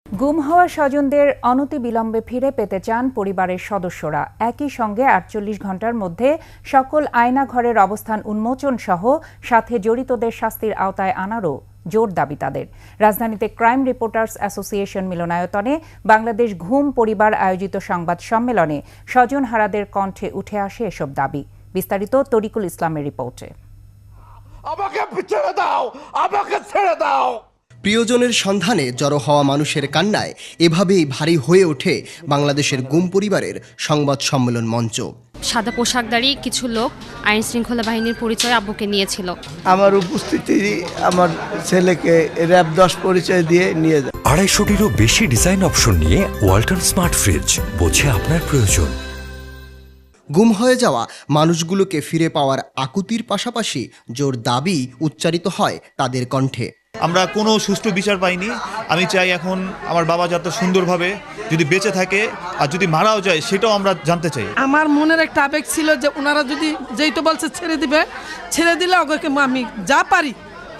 গুম হওয়া স্বজনদের অনতিবিলম্বে ফিরে পেতে চান পরিবারের সদস্যরা। একই সঙ্গে ৪৮ ঘণ্টার মধ্যে সকল আয়নাঘরের অবস্থান উন্মোচন সহ সাথে জড়িতদের শাস্তির আওতায় আনারও জোর দাবি তাদের। রাজধানীতে ক্রাইম রিপোর্টার্স অ্যাসোসিয়েশন মিলনায়তনে বাংলাদেশ গুম পরিবার আয়োজিত সংবাদ সম্মেলনে স্বজনহারাদের কণ্ঠে উঠে আসে এসব দাবি। বিস্তারিত তরিকুল ইসলামের রিপোর্টে। আমাকে ছেড়ে দাও, আমাকে ছেড়ে দাও। প্রিয়জনের সন্ধানে জড়ো হওয়া মানুষের কান্নায় এভাবেই ভারী হয়ে ওঠে বাংলাদেশের গুম পরিবারের সংবাদ সম্মেলন মঞ্চ। সাদা পোশাকধারী কিছু লোক আইন শৃঙ্খলা বাহিনীর পরিচয় আব্বুকে নিয়েছিল। আমার উপস্থিতি আমার ছেলেকে র‍্যাব 10 পরিচয় দিয়ে নিয়ে যায়। 250-টিরও বেশি ডিজাইন অপশন নিয়ে ওয়ালটন স্মার্ট ফ্রিজ, বোঝে আপনার প্রয়োজন। গুম হয়ে যাওয়া মানুষগুলোকে ফিরে পাওয়ার আকুতির পাশাপাশি জোর দাবি উচ্চারিত হয় তাদের কণ্ঠে। আমরা কোনো সুষ্ঠু বিচার পাইনি। আমি চাই এখন আমার বাবা যাতে সুন্দরভাবে যদি বেঁচে থাকে আর যদি মারাও যায় সেটাও আমরা জানতে চাই। আমার মনের একটা আবেগ ছিল যে ওনারা যদি যেই তো বলছে ছেড়ে দিবে, ছেড়ে দিলে ওকে আমি যা পারি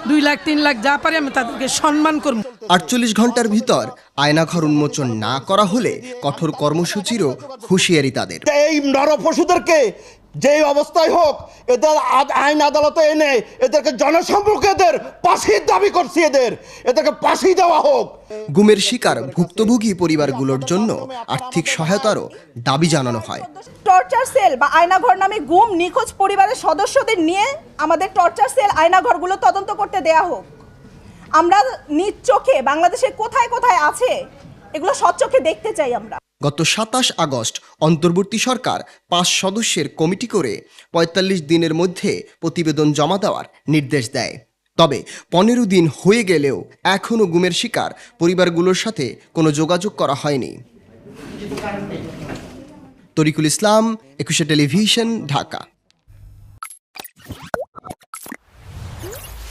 2 লাখ 3 লাখ যা পারি আমি তাদেরকে সম্মান করব। ৪৮ ঘণ্টার ভিতর আয়নাঘর উন্মোচন না করা হলে কঠোর কর্মসূচিরও হুঁশিয়ারি তাদের। এই নরপশুদেরকে যে অবস্থায় হোক এদের আইন আদালতে এনে এদেরকে জনসম্মুখে এদের ফাঁসির দাবি করছি, এদেরকে ফাঁসি দেওয়া হোক। গুমের শিকার ভুক্তভোগী পরিবারগুলোর জন্য আর্থিক সহায়তারও দাবি জানানো হয়। টর্চার সেল বা আয়নাঘর নামে গুম নিখোঁজ পরিবারের সদস্যদের নিয়ে আমাদের টর্চার সেল আয়নাঘরগুলো তদন্ত করতে দেয়া হোক। আমরা নিজ চোখে বাংলাদেশে কোথায় কোথায় আছে এগুলো সচক্ষে দেখতে চাই আমরা। গত ২৭ আগস্ট অন্তর্বর্তী সরকার ৫ সদস্যের কমিটি করে ৪৫ দিনের মধ্যে প্রতিবেদন জমা দেওয়ার নির্দেশ দেয়। তবে ১৫ দিন হয়ে গেলেও এখনও গুমের শিকার পরিবারগুলোর সাথে কোনো যোগাযোগ করা হয়নি। তরিকুল ইসলাম, ২১ টেলিভিশন, ঢাকা।